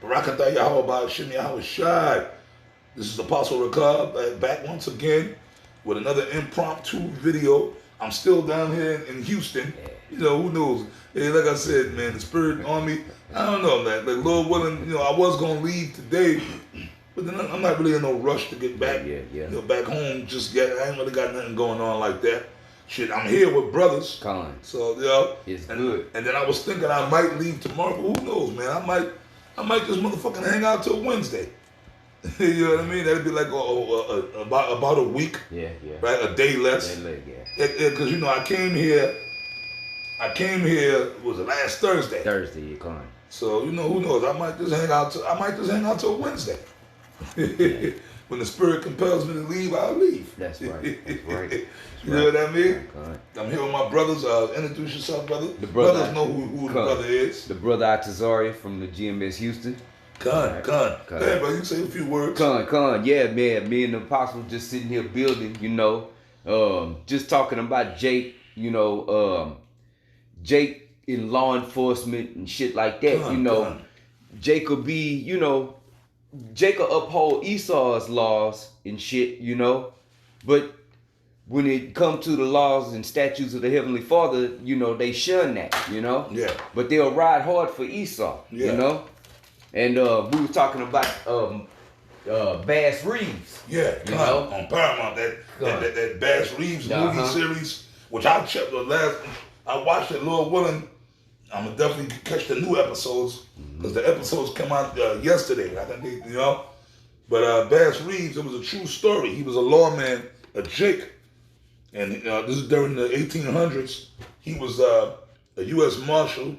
Barakatah Yahweh Shem Yahweh Shai. This is Apostle Rawchaa back once again with another impromptu video. I'm still down here in Houston. You know, who knows? Hey, like I said, man, the spirit on me. I don't know, man. Like, Lord willing, you know, I was going to leave today, but then I'm not really in no rush to get back, you know, back home just yet. I ain't really got nothing going on like that. Shit, I'm here with brothers. So, you know, it's good. And then I was thinking I might leave tomorrow, but who knows, man? I might just motherfucking hang out till Wednesday. You know what I mean? That'd be like about a week. Yeah. Right? A day less. Because, you know, I came here, was it last Thursday? Thursday, you're coming. So, you know, who knows? I might just hang out till Wednesday. Yeah. When the spirit compels me to leave, I'll leave. That's right. You know what I mean? I'm here with my brothers. Introduce yourself, brother. The brothers know who the brother is. The brother Atazari from the GMS Houston. Con. Hey, bro, you say a few words. Con. Yeah, man. Me and the apostle just sitting here building, you know. Just talking about Jake, you know, Jake in law enforcement and shit like that, you know. Jake will be, you know, Jake will uphold Esau's laws and shit, you know. But when it comes to the laws and statutes of the Heavenly Father, you know, they shun that, you know. Yeah. But they'll ride hard for Esau, you know. And we were talking about Bass Reeves. Yeah, you know, on Paramount, that Bass Reeves movie series, which I checked I watched it, Lord willing. I'm gonna definitely catch the new episodes because the episodes come out yesterday. I think they, you know. But Bass Reeves, it was a true story. He was a lawman, a Jake, and this is during the 1800s. He was a U.S. Marshal.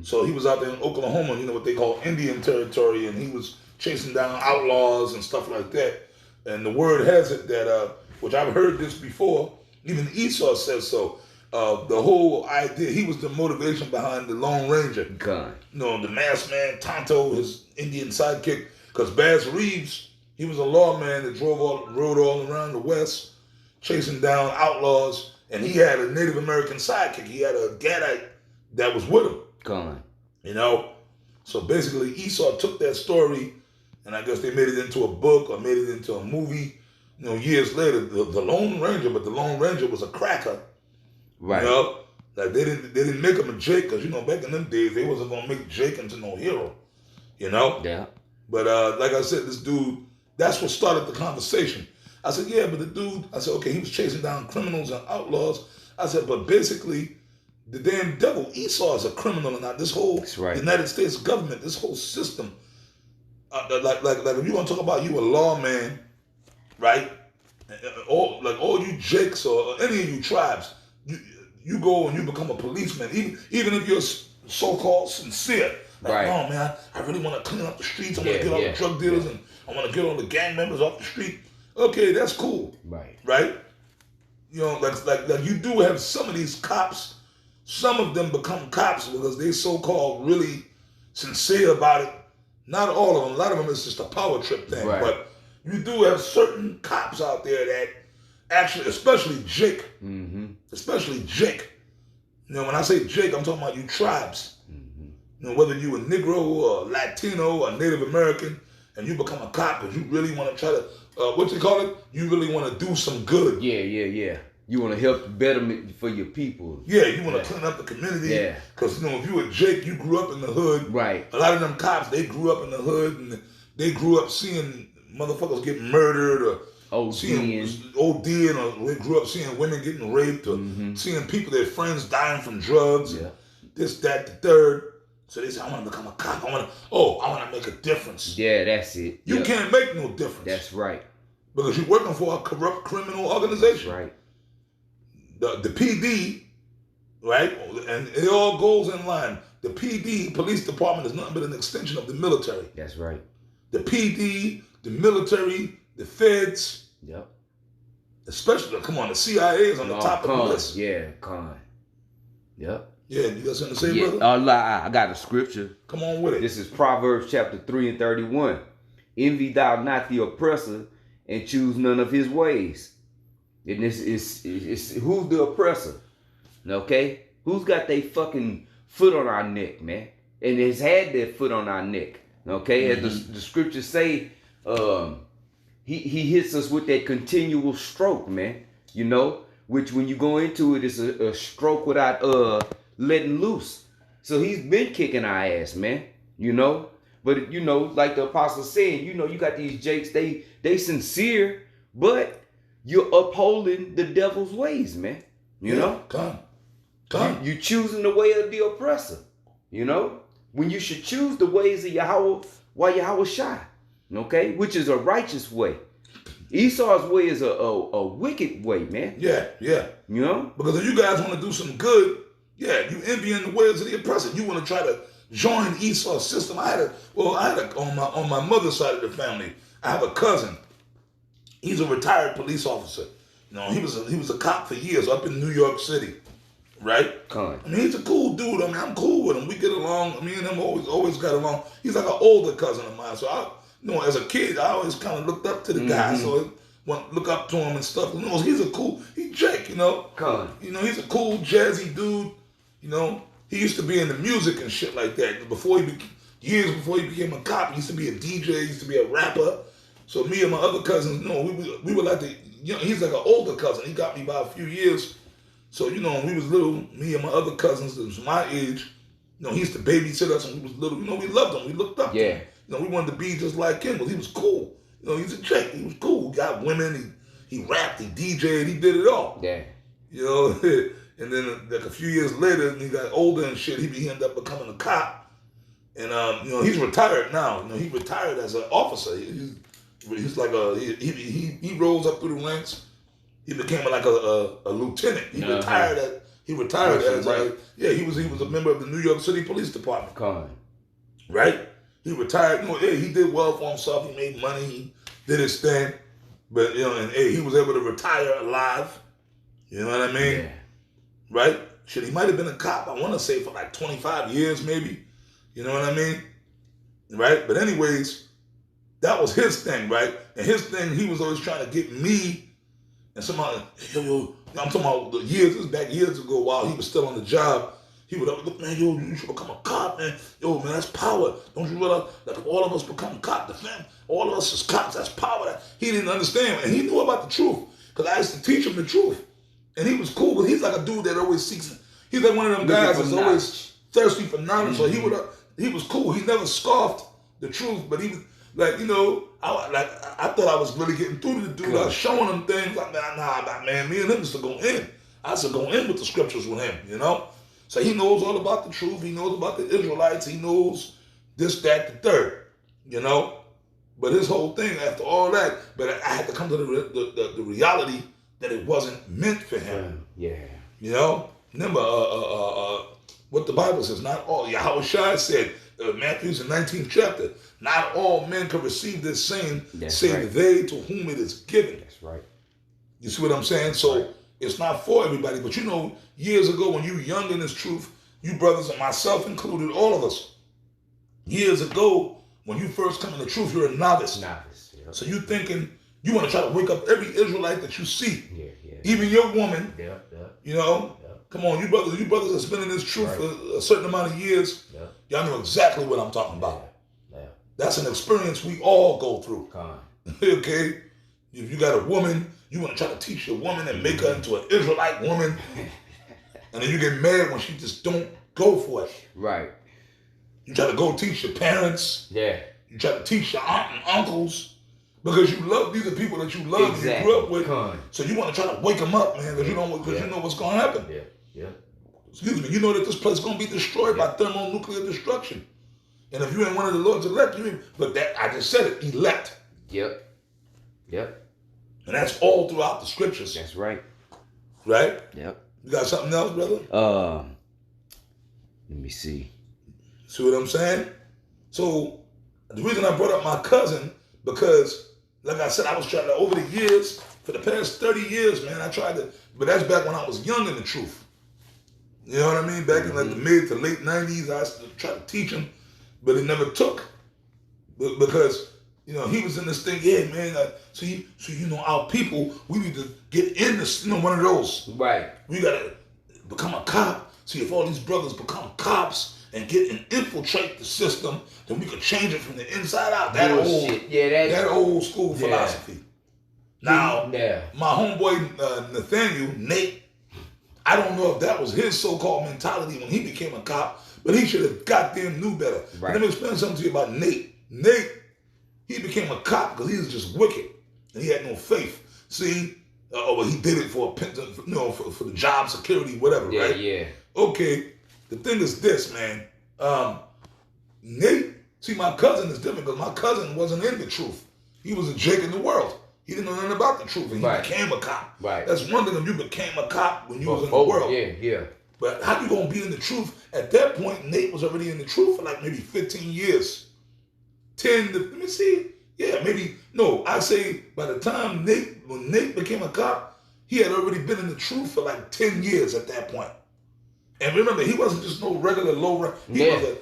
So he was out there in Oklahoma, you know, what they call Indian territory, and he was chasing down outlaws and stuff like that. And the word has it that, which I've heard this before, even Esau says so, the whole idea, he was the motivation behind the Lone Ranger. God. You know, the masked man, Tonto, his Indian sidekick, because Bass Reeves, he was a lawman that rode all around the West, chasing down outlaws, and he had a Native American sidekick. He had a Gadite that was with him. You know, so basically Esau took that story, and I guess they made it into a book or made it into a movie. You know, years later, the Lone Ranger, but the Lone Ranger was a cracker. Right. You know, like they didn't make him a Jake because, you know, back in them days they wasn't gonna make Jake into no hero. You know. Yeah. But like I said, this dude, that's what started the conversation. I said, yeah, but the dude, I said, okay, he was chasing down criminals and outlaws. I said, but basically, the damn devil, Esau, is a criminal or not. This whole United States government, this whole system, like if you want to talk about you a lawman, right? All you Jakes or any of you tribes, you go and you become a policeman, even if you're so-called sincere. Like, no, man, I really want to clean up the streets. I want to get all the drug dealers and I want to get all the gang members off the street. Okay, that's cool. Right? You know, like you do have some of these cops. Some of them become cops because they so-called really sincere about it. Not all of them. A lot of them is just a power trip thing. But you do have certain cops out there that actually, especially Jake. Especially Jake. You know, when I say Jake, I'm talking about you tribes. You know, whether you a Negro or Latino or Native American, and you become a cop because you really want to try to, what you call it? You really want to do some good. Yeah. You want to help betterment for your people. Yeah, you want to clean up the community. Yeah. Because, you know, if you were Jake, you grew up in the hood. Right. A lot of them cops, they grew up in the hood and they grew up seeing motherfuckers get murdered or seeing ODing, or they grew up seeing women getting raped or seeing people, their friends dying from drugs. Yeah. This, that, the third. So they say, I want to become a cop. I want to make a difference. Yeah, that's it. You can't make no difference. That's right. Because you're working for a corrupt criminal organization. Right. The PD, right? And it all goes in line. The PD, police department, is nothing but an extension of the military. That's right. The PD, the military, the feds. Yep. Especially, come on, the CIA is on the top of the list. Yeah, con. Yep. Yeah, you got something to say, brother? I got a scripture. Come on with it. This is Proverbs chapter 3 and 31. Envy thou not the oppressor, and choose none of his ways. And this is who's the oppressor? Okay? Who's got their fucking foot on our neck, man? And has had their foot on our neck. Okay, as the scriptures say, he hits us with that continual stroke, man. You know, which when you go into it, it's a stroke without letting loose. So he's been kicking our ass, man. You know, but you know, like the apostle said, you know, you got these jakes, they sincere, but you're upholding the devil's ways, man. You know, come. You choosing the way of the oppressor. You know, when you should choose the ways of Yahweh Shai, okay, which is a righteous way. Esau's way is a wicked way, man. Yeah. You know, because if you guys want to do some good, you envying the ways of the oppressor. You want to try to join Esau's system. I had on my mother's side of the family, I have a cousin. He's a retired police officer. You know, he was a cop for years up in New York City, right? I mean, he's a cool dude. I mean, I'm cool with him. We get along. Me and him always got along. He's like an older cousin of mine. So as a kid, I always kind of looked up to the guy. So I want to look up to him and stuff. You know, he's Jake. You know, you know, he's a cool jazzy dude. You know, he used to be in the music and shit like that. Years before he became a cop, he used to be a DJ. He used to be a rapper. So me and my other cousins, you know, we were like he's like an older cousin. He got me by a few years. So, you know, when we was little, me and my other cousins that was my age, you know, he used to babysit us when we was little. You know, we loved him. We looked up to him. You know, we wanted to be just like him, but he was cool. You know, he's a Jake. He was cool. He got women. He rapped. He DJ'd. He did it all. Yeah. You know, and then like a few years later, he got older and shit. He ended up becoming a cop. And, you know, he's retired now. You know, he retired as an officer. He's like he rose up through the ranks. He became like a lieutenant. He retired as he was a member of the New York City Police Department. Right? He retired. You know, he did well for himself. He made money. He did his thing. But you know, and he was able to retire alive. You know what I mean? Yeah. Right? Shit, he might have been a cop. I want to say for like 25 years, maybe. You know what I mean? Right? But anyways, that was his thing, right? And his thing, he was always trying to get me and somebody, I'm talking about this was back years ago while he was still on the job. He would look, man, you should become a cop, man. Yo, man, that's power. Don't you realize that if all of us become cop, the family, all of us as cops, that's power. He didn't understand, and he knew about the truth because I used to teach him the truth. And he was cool, but he's like a dude that always seeks it. He's like one of them guys that's always thirsty for knowledge. So he was cool. He never scoffed the truth, but he was like, you know, I thought I was really getting through to the dude. I was showing him things like, man, me and him used to go in. I used to go in with the scriptures with him, you know? So he knows all about the truth. He knows about the Israelites. He knows this, that, the third, you know? But his whole thing, after all that, but I had to come to the reality that it wasn't meant for him. Yeah. You know? Remember what the Bible says, not all. Yahweh Shai said, Matthew's the 19th chapter, not all men can receive this saying, save they to whom it is given. That's right. You see what I'm saying? So it's not for everybody. But you know, years ago when you were young in this truth, you brothers and myself included, all of us, years ago, when you first come in the truth, you're a novice. Yep. So you thinking, you want to try to wake up every Israelite that you see. Even your woman. You know? Come on, you brothers that's been in this truth for a certain amount of years, y'all know exactly what I'm talking about. That's an experience we all go through. Okay? If you got a woman, you want to try to teach your woman and make her into an Israelite woman, and then you get mad when she just don't go for it. Right. You try to go teach your parents. Yeah. You try to teach your aunt and uncles. Because you love, these are people that you love and you grew up with. So you want to try to wake them up, man, because you know what's going to happen. Excuse me, you know that this place is going to be destroyed by thermonuclear destruction. And if you ain't one of the Lord's elect, but that, I just said it, elect. Yep. And that's all throughout the scriptures. That's right. Right? Yep. You got something else, brother? Let me see. See what I'm saying? So the reason I brought up my cousin, because like I said, I was trying to, over the years, for the past 30 years, man, I tried to, but that's back when I was young in the truth. You know what I mean? Back in like the mid to late 90s, I tried to teach him, but it never took. Because, you know, he was in this thing, man, so you know, our people, we need to get in this, you know, one of those. Right. We got to become a cop. See, if all these brothers become cops, and infiltrate the system, then we could change it from the inside out. That old school philosophy. Now, my homeboy Nathaniel, Nate, I don't know if that was his so-called mentality when he became a cop, but he should have goddamn knew better. Right. Let me explain something to you about Nate. Nate, he became a cop because he was just wicked and he had no faith. See, he did it for for the job security, whatever, right? Yeah. Okay. The thing is this, man. Nate, see, my cousin is different because my cousin wasn't in the truth. He was a Jake in the world. He didn't know nothing about the truth, and he became a cop. Right. That's one thing if you became a cop when you was in the world. Yeah. But how you gonna be in the truth? At that point, Nate was already in the truth for like maybe 15 years. Let me see. Yeah, maybe, no, I say by the time when Nate became a cop, he had already been in the truth for like 10 years at that point. And remember, he wasn't just no regular low rank.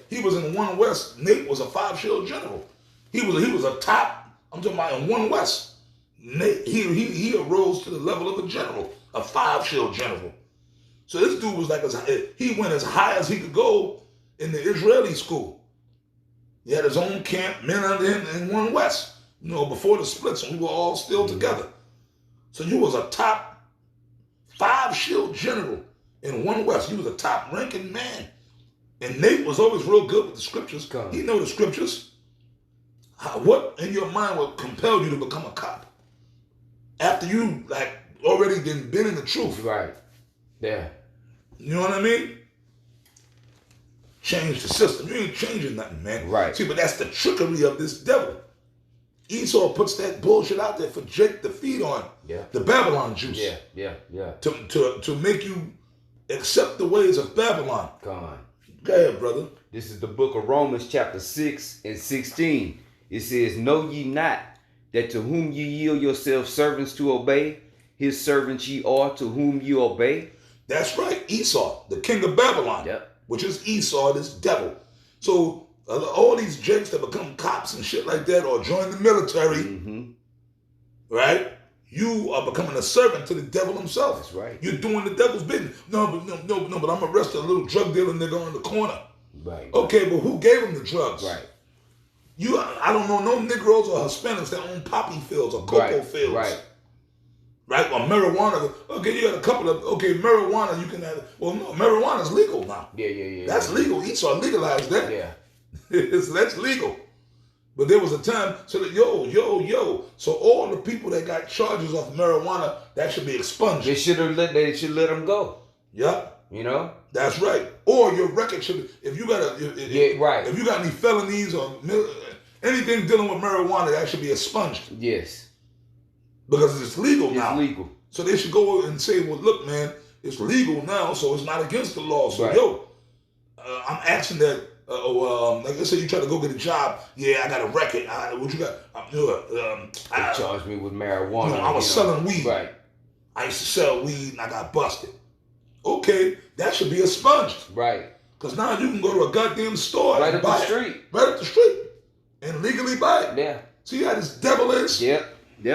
He was in 1 West. Nate was a 5-shield general. He was a top, I'm talking about in 1 West. Nate, he arose to the level of a general, a 5-shield general. So this dude was like, he went as high as he could go in the Israeli school. He had his own camp, men under him in 1 West, before the splits, and we were all still together. So you was a top 5-shield general in 1 West. You was a top ranking man. And Nate was always real good with the scriptures. He know the scriptures. What in your mind would compel you to become a cop? After you already been in the truth. Right. Yeah. You know what I mean? Change the system. You ain't changing nothing, man. Right. See, but that's the trickery of this devil. Esau puts that bullshit out there for Jake to feed on. Yeah. The Babylon juice. Yeah. To make you accept the ways of Babylon. Go ahead, brother. This is the book of Romans chapter 6 and 16. It says, "Know ye not that to whom ye yield yourselves servants to obey, his servants ye are to whom you obey?" That's right. Esau, the king of Babylon. Yep. Which is Esau, this devil. So all these jakes that become cops and shit like that or join the military, right? You are becoming a servant to the devil himself. That's right. You're doing the devil's business. No, but I'm arresting a little drug dealer nigga on the corner. Right. Okay, but who gave him the drugs? Right. I don't know no Negroes or Hispanics that own poppy fields or cocoa fields. Right? Or marijuana. Okay, you got a couple of, marijuana you can have. Well, no, marijuana is legal now. Yeah. That's legal. Esau legalized that. Yeah. So that's legal. But there was a time, so that, so all the people that got charges off marijuana, that should be expunged. They should let them go. Yeah. That's right. Or your record should, if you got if you got any felonies or anything dealing with marijuana, that should be expunged. Yes. Because it's legal now. It's legal. So they should go and say, well, look, man, it's legal now, so it's not against the law. So, I'm asking that, like I said, you try to go get a job. Yeah, I got a record. What you got? They charged me with marijuana. I was selling weed. Right. I used to sell weed and I got busted. Okay, that should be expunged. Right. Because now you can go to a goddamn store right up the street. Right up the street. And legally buy it. Yeah. See how this devil is? Yep. See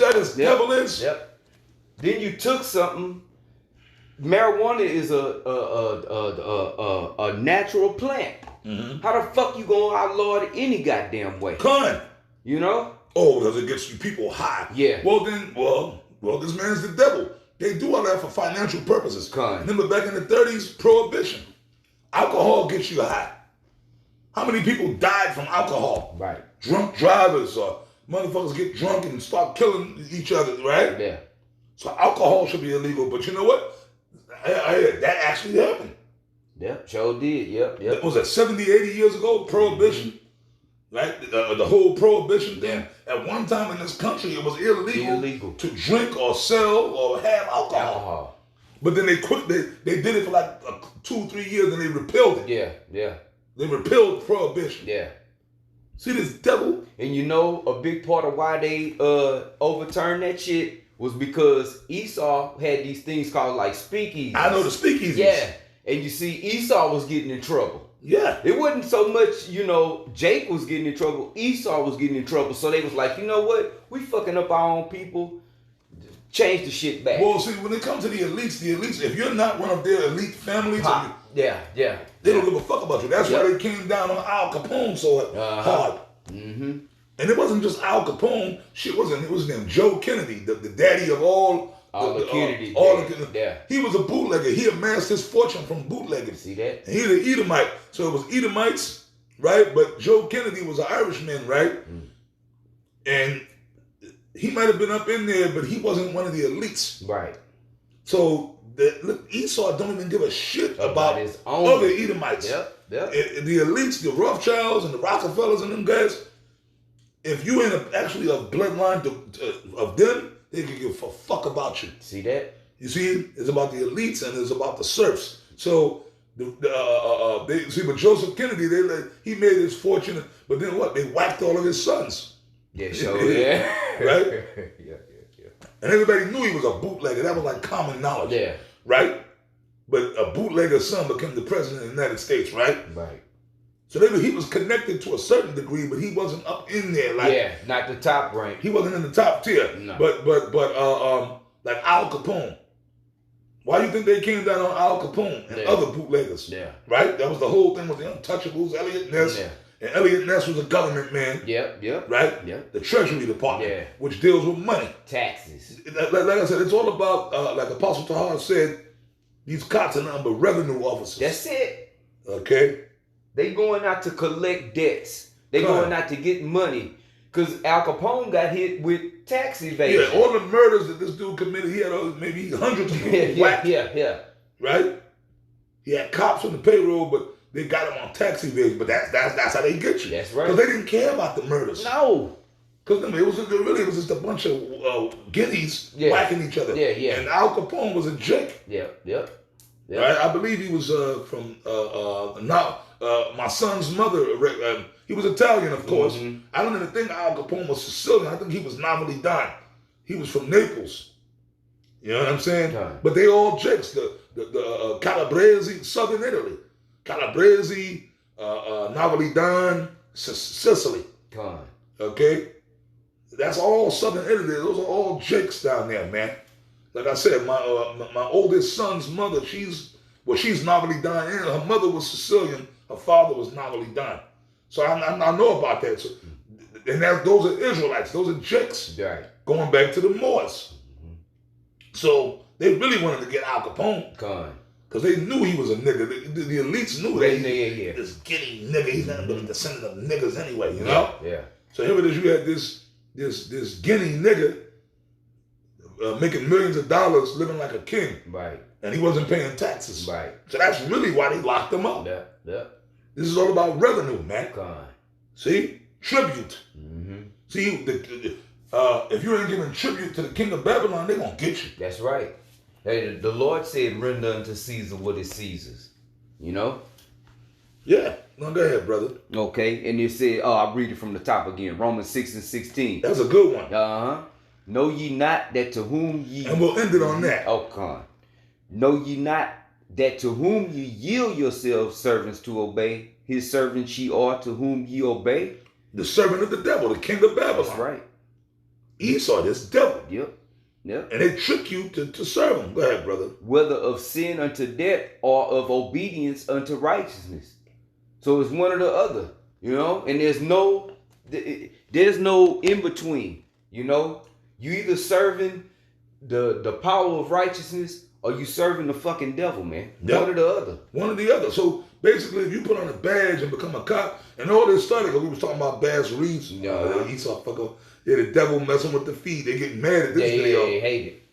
how this devil is? Yep. Then you took something. Marijuana is a natural plant. Mm-hmm. How the fuck you gonna outlaw it any goddamn way? Oh, because it gets you people high. Yeah. Well, this man's the devil. They do all that for financial purposes. Remember back in the 30s, prohibition. Alcohol gets you high. How many people died from alcohol? Right. Drunk drivers or motherfuckers get drunk and start killing each other, right? Yeah. So alcohol should be illegal, but you know what? That actually happened. Yep, sure did. Yep. Was that 70, 80 years ago? Prohibition. Right? The whole prohibition thing. At one time in this country, it was illegal to drink or sell or have alcohol. But then they did it for like 2-3 years and they repealed it. Yeah. They repealed prohibition. Yeah. See this devil? And a big part of why they overturned that shit was because Esau had these things called like speakeasies. I know the speakeasies. Yeah. And you see, Esau was getting in trouble. Yeah. It wasn't so much, Jake was getting in trouble. Esau was getting in trouble. So they was like, you know what? We fucking up our own people. Change the shit back. Well, see, when it comes to the elites, if you're not one of their elite families, Yeah. They don't give a fuck about you. That's why they came down on Al Capone so hard. Mm-hmm. And it wasn't just Al Capone. Shit wasn't. It was named Joe Kennedy, the daddy of all the Kennedy. He was a bootlegger. He amassed his fortune from bootlegging. See that? And he's an Edomite. So it was Edomites, right? But Joe Kennedy was an Irishman, right? And he might have been up in there, but he wasn't one of the elites. Right. So Esau don't even give a shit about his own other Edomites. Yep. The elites, the Rothschilds and the Rockefellers and them guys, if you ain't actually a bloodline of them, they can give a fuck about you. See that? You see, it's about the elites and it's about the serfs. So but Joseph Kennedy, he made his fortune, but then what? They whacked all of his sons. Yeah, yeah. Right? Yeah. And everybody knew he was a bootlegger. That was like common knowledge. Yeah. Right? But a bootlegger's son became the president of the United States, right? Right. So he was connected to a certain degree, but he wasn't up in there. Not the top rank. He wasn't in the top tier. No. But like Al Capone. Why do you think they came down on Al Capone and other bootleggers? Yeah. Right? That was the whole thing with the Untouchables, Elliot Ness. Yeah. And Elliot Ness was a government man. Yep. Right? Yep. The Treasury Department. Yeah. Which deals with money. Taxes. Like I said, it's all about, like Apostle Rawchaa said, these cops are nothing but revenue officers. That's it. Okay? They going out to collect debts. They going out to get money. Because Al Capone got hit with tax evasion. Yeah, all the murders that this dude committed, he had maybe hundreds of people whacked. Yeah. Right? He had cops on the payroll, but they got him on tax evasion. But that's how they get you. That's right. Because they didn't care about the murders. No. Because it was just a bunch of guineas whacking each other. Yeah. And Al Capone was a Jake. Yep. Right? I believe he was from my son's mother. He was Italian, of course. Mm-hmm. I don't even think Al Capone was Sicilian. I think he was nominally done. He was from Naples. You know what I'm saying? Yeah. But they all Jakes. The Calabrese, Southern Italy. Calabrese, Napolitan, Sicily. Okay? That's all Southern Italy. Those are all Jakes down there, man. Like I said, my oldest son's mother, she's Napolitan, and her mother was Sicilian. Her father was Napolitan. So I know about that. So, and those are Israelites. Those are Jakes. Right. Going back to the Moors. Mm-hmm. So they really wanted to get Al Capone. Because they knew he was a nigga. The elites knew that. This Guinea nigga. He's not but a descendant of niggas anyway, you know? Yeah. So here it is, you had this Guinea nigga making millions of dollars living like a king. Right. And he wasn't paying taxes. Right. So that's really why they locked him up. Yeah. This is all about revenue, man. See? Tribute. Mm-hmm. See, if you ain't giving tribute to the king of Babylon, they're going to get you. That's right. Hey, the Lord said, render unto Caesar what is Caesar's. You know? Yeah. No, go ahead, brother. Okay. And it said, I'll read it from the top again. Romans 6:16. That's a good one. Know ye not that to whom ye... And we'll end it on that. Know ye not that to whom ye yield yourselves servants to obey, his servants ye are to whom ye obey? The servant of the devil, the king of Babylon. That's right. Esau, this devil. Yep. And they trick you to serve him. Go ahead, brother. Whether of sin unto death or of obedience unto righteousness. So it's one or the other, you know? And there's no in between, you know? You either serving the power of righteousness or you serving the fucking devil, man. Yep. One or the other. One or the other. So basically, if you put on a badge and become a cop, and all this started because we was talking about Bass Reeves, Esau fucker, the devil messing with the feet. They getting mad at this video. Yeah, hate it.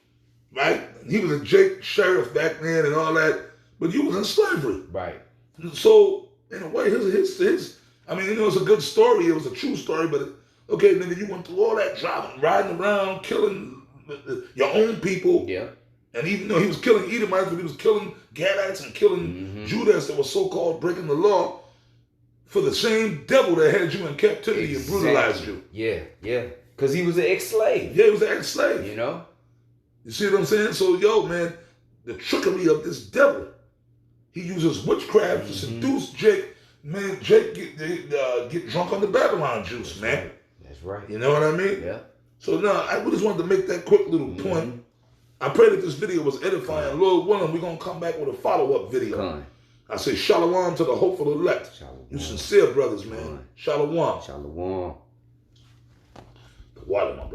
Right? He was a Jake sheriff back then and all that, but you was in slavery. Right. So in a way, his I mean, it's a good story. It was a true story, but okay, nigga, you went through all that driving, riding around, killing your own people. Yeah. And even though he was killing Edomites, but he was killing Gadites and killing Judas that was so-called breaking the law for the same devil that had you in captivity and brutalized you. Yeah. Because he was an ex-slave. Yeah, he was an ex-slave. You know? You see what I'm saying? So, man, the trickery of this devil. He uses witchcraft to seduce Jake. Man, Jake get drunk on the Babylon juice, man. That's right. You know what I mean? Yeah. So now, I just wanted to make that quick little point. I pray that this video was edifying. Lord willing, we're going to come back with a follow-up video. I say shalom to the hopeful elect. Shalom. You sincere brothers, man. Shalom. Shalom. The water, my brother.